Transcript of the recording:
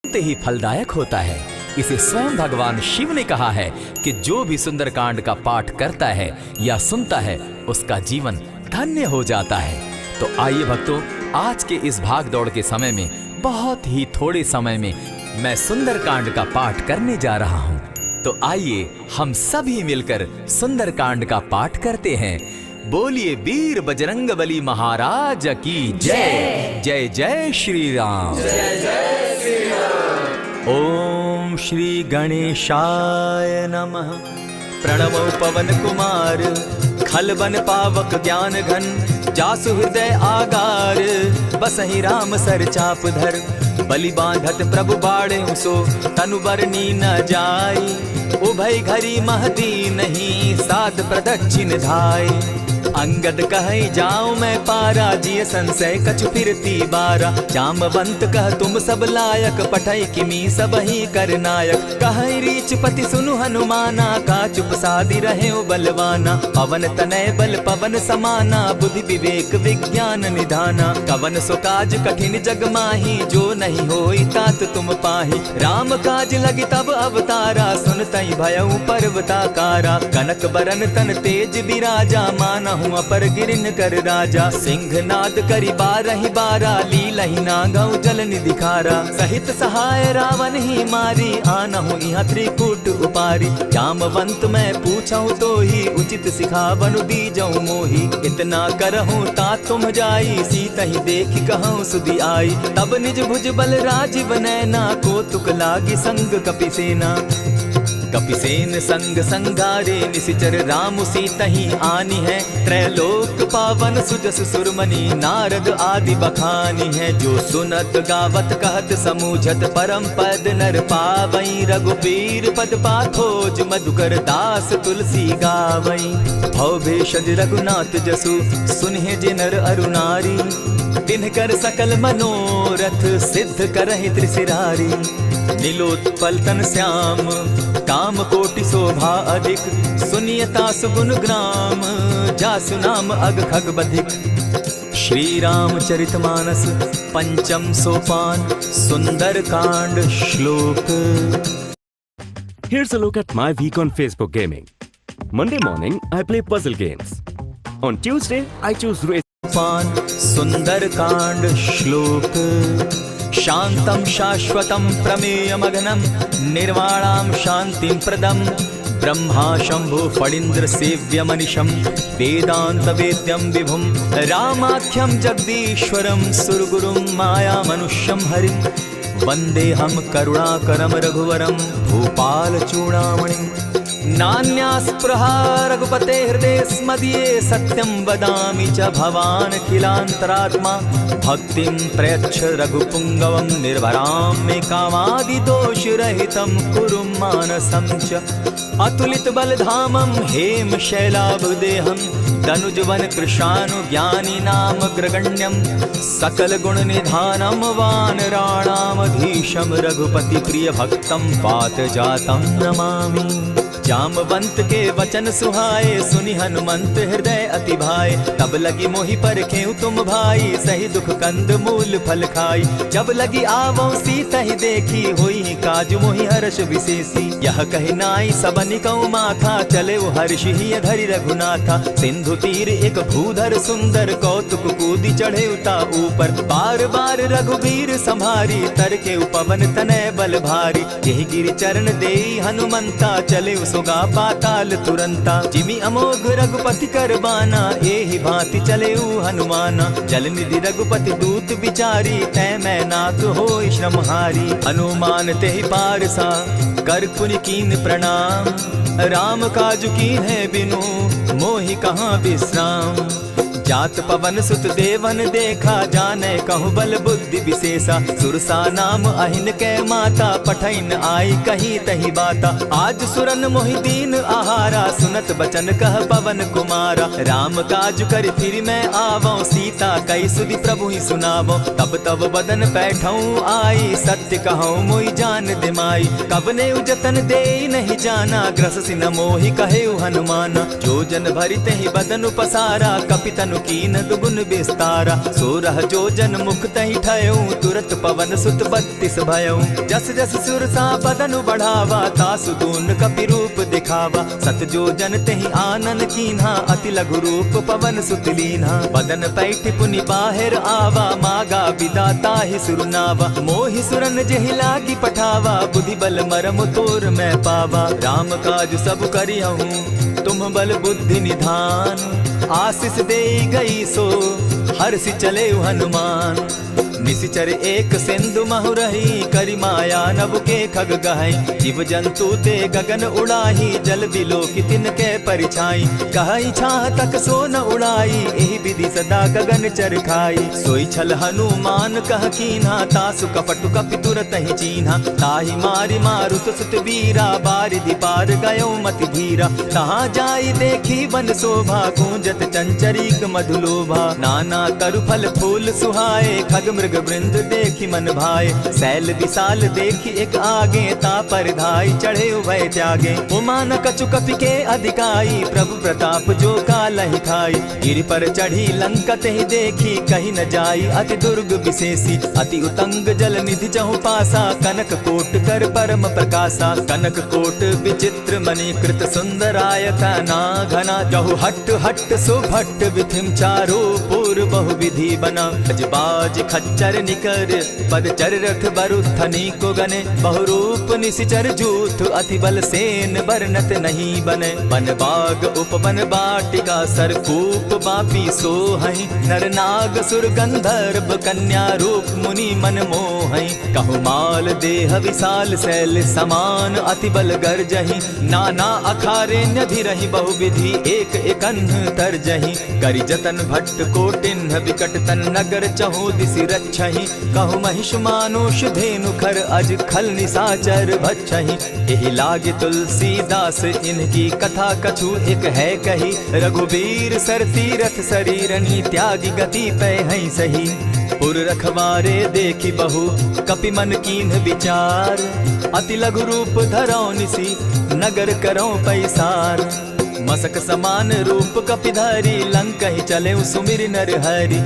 ही फलदायक होता है। इसे स्वयं भगवान शिव ने कहा है कि जो भी सुंदरकांड का पाठ करता है या सुनता है उसका जीवन धन्य हो जाता है। तो आइए भक्तों, आज के इस भाग दौड़ के समय में बहुत ही थोड़े समय में मैं सुंदरकांड का पाठ करने जा रहा हूँ। तो आइए हम सभी मिलकर सुंदरकांड का पाठ करते हैं। बोलिए वीर बजरंगबली महाराज की जय। जय जय श्री राम। जय जय श्री राम। ओम श्री गणेशाय नमः। प्रणमो पवन कुमार, खलबन पावक ज्ञान घन, जासु हृदय आगार, बसहि राम सर चाप धर, बलि बांधत प्रभु बाढ़े सो, तनु बरनी न जाई, उभय घरी महती नहीं, सात प्रदक्षिण धाई। अंगद कहे जाऊं मैं पारा, जिय संशय कछु फिरती बारा, जामवंत कह तुम सब लायक, पठै किमी सब ही कर नायक, कहे रीच पति सुनु हनुमाना, का चुप सादी रहे बलवाना, पवन तनय बल पवन समाना, बुद्धि विवेक विज्ञान निधाना, कवन सो काज कठिन जग माही, जो नहीं होई तात तुम पाही, राम काज लगी तब अवतारा, सुनतई भयउ पर्वताकारा, कनक बरन तन तेज बिराजा, माना अपर गिरिन कर राजा, सिंह नाद करी बारहि बारा, लीलहि नागौ जल निधि खारा, सहित सहाय रावण ही मारी, आनहु इहाँ त्रिकूट उपारी, जामवंत मैं पूछऊं तो ही, उचित सिखावनु दीजऊं मोही, इतना करहूं ता तुम जाई, सीता ही देखी कहूं सुधि आई, तब निज भुज बल राजीव नैना, को तुक लागी संग कपिसेना, कपिसेन संग संगारे, निशिचर राम सीता ही आनी है, त्रैलोक पावन सुजस सुरमणि, नारद आदि बखानी है, जो सुनत गावत कहत समूझत, परम पद नर पावई, रघुबीर पद पाखोज, मधुकर दास तुलसी गावई, भव भेषज रघुनाथ जसु, सुनहि जे नर अरु नारी, तिनकर सकल मनोरथ, सिद्ध करहि त्रिशिरारी, नीलोत्पल तन श्याम, काम कोटि शोभा अधिक, सुनियता सुगुण ग्राम, जासु नाम अग खग बधिक। श्री रामचरितमानस पंचम सोपान, सुंदर कांड श्लोक। Here's a look at my week on Facebook gaming. Monday morning, I play puzzle games. On Tuesday, I choose race. सुंदर कांड श्लोक। शांतं शाश्वतं प्रमेयमघनं, निर्वाणां शांतिं प्रदं, ब्रह्मा शंभु फणीन्द्र सेव्यमनिशं, वेदांत वेद्यं विभुं, रामाख्यं जगदीश्वरं, सुरगुरुं मायामनुष्यं हरिं, वन्देऽहं करुणाकरं रघुवरं, भूपालचूडामणिं, नान्यास्पृहा रघुपते हृदये स्मदीये, सत्यं वदामि च भवानखिलान्तरात्मा, भक्तिं प्रयच्छ रघुपुङ्गवं, निर्भरां मे कामादिदोषरहितं, कुरु मानसं च अतुलितबलधामं, हेमशैलाभदेहं, तनुजवन कृशानुज्ञानिनामग्रगण्यं, सकलगुणनिधानं, वानराणामधीशं, रघुपतिप्रियभक्तं, वातजातं नमामि। जामवंत के वचन सुहाए, सुनि हनुमंत हृदय अति भाए, तब लगी मोहि परखेउ तुम भाई, सही दुख कंद मूल फल खाई, जब लगी आवो सीता ही देखी, होई काज मोहि हर्ष विशेषी, यह कहि नाई सबनि कौ माथा, चले वो हर्ष ही धरि रघुनाथा, सिंधु तीर एक भूधर सुंदर, कौतुक कूदी चढ़े उता ऊपर, बार बार रघुबीर संभारी, तर के उपवन तनय बल भारी, यही गिरि चरण देई हनुमंता, चले सोगा पाताल तुरंता, जिमि अमोघ रघुपति कर बाना, एहि भांति चले हनुमाना, जल निधि रघुपति दूत बिचारी, तै मैं नाथ होई श्रमहारी, हनुमान तेहि पारसा, कर पुनि कीन प्रणाम, राम काजु कीन है बिनु, मोहि कहाँ विश्राम, जात पवन सुत देवन देखा, जाने कहु बल बुद्धि विशेषा, सुरसा नाम अहिन कै माता, पठैन आई कही तही बाता, आज सुरन मोहि दीन आहारा, सुनत बचन कह पवन कुमारा, राम काज कर फिर मैं आवऊं, सीता कई सुधि प्रभु ही सुनावो, तब तब बदन बैठऊं आई, सत्य कहूँ मोहि जान दिमाई, कबने उजतन दे नहीं जाना, ग्रस सिन मोहि कहे हनुमाना, जो जन भरित ही बदन पसारा, कपितनु तनु कीन दुगुन विस्तारा। 16 जोजन मुख तहि ठयऊ, तुरत पवन सुत 32 भयऊ। जस जस सुरसा बदनु बढ़ावा, तासु दून कपि रूप दिखावा। 7 जोजन तेहि आनन कीन्हा, अति लघु रूप पवन सुत लीन्हा। बदन पैठ पुनि बाहिर आवा, मागा विदा ताहि सुरनावा। मोहि सुरन जेहि लागी पठावा, बुद्धि बल मरम तोर मैं पावा। राम काज सब करियहूँ, तुम बल बुद्धि निधान। आशीष दे गई सो, हर्षि चले हनुमान। निशिचर एक सिंधु महु रही, करि माया नभ के खग गहई। जीव जंतु ते गगन उड़ाही, जल बिलो की तिनके परिछाई। कहई छाह तक सो न उड़ाई, एहि विधि सदा गगन चर खाई। सोई छल हनुमान कह कीन्हा, तासु कपटु कपि तुरत ही चीन्हा। ताहि मारि मारुत सुत वीरा, बारिधि पार गयो मति धीरा। तहाँ जाई देखी वन शोभा, गूंजत चंचरीक मधुलोभा। नाना तरु फल फूल सुहाए, खग मृग वृंद देखी मन भाए। सैल विशाल देखी एक आगे, ता पर धाई चढ़े भय त्यागे। उमान कछु कपि के अधिकाई, प्रभु प्रताप जो कालहि खाई। गिरि पर चढ़ी लंकत ही देखी, कहीं न जाई अति दुर्ग विशेषी। अति उतंग जल निधि चहु पासा, कनक कोट कर परम प्रकाशा। कनक कोट विचित्र मणि कृत सुंदराय, तना घना जहु हट हट सुभट। विधिम चारो पूर्व बहु विधि बना, अजबाज खच्चर निकर पदचर रथ बरुथनी को गने। बहुरूप निशिचर जूथ, अति बल सेन बरनत नहीं बने। वन बाग उपवन बाटिका, सरकूप बापी सोहई। नर नाग सुर गंधर्व, कन्या रूप मुनि मन मोहई। कहु माल देह विशाल शैल समान, अति बल गर्जही। नाना अखारे न्यधिरहि, बहुविधि एक एकन्ह तरजही। करि जतन भट्ट कोटिन्ह, विकट तन नगर चहु दिसि रक्षहि। कहु महिष मानुष धेनु खर, अज खल निसाचर भक्षहि। एहि लागे तुलसीदास, इनकी कथा कछु एक है कही। रघुबीर सर तीरथ शरीरनी, त्यागी गति पै हई सही। पुर रखवारे देखी बहु, कपि मन कीन्ह विचार। अति लघु रूप धरौ निसी, नगर करौ पैसार। मसक समान रूप कपि धरि, लंकहि चले सुमिर नर हरि।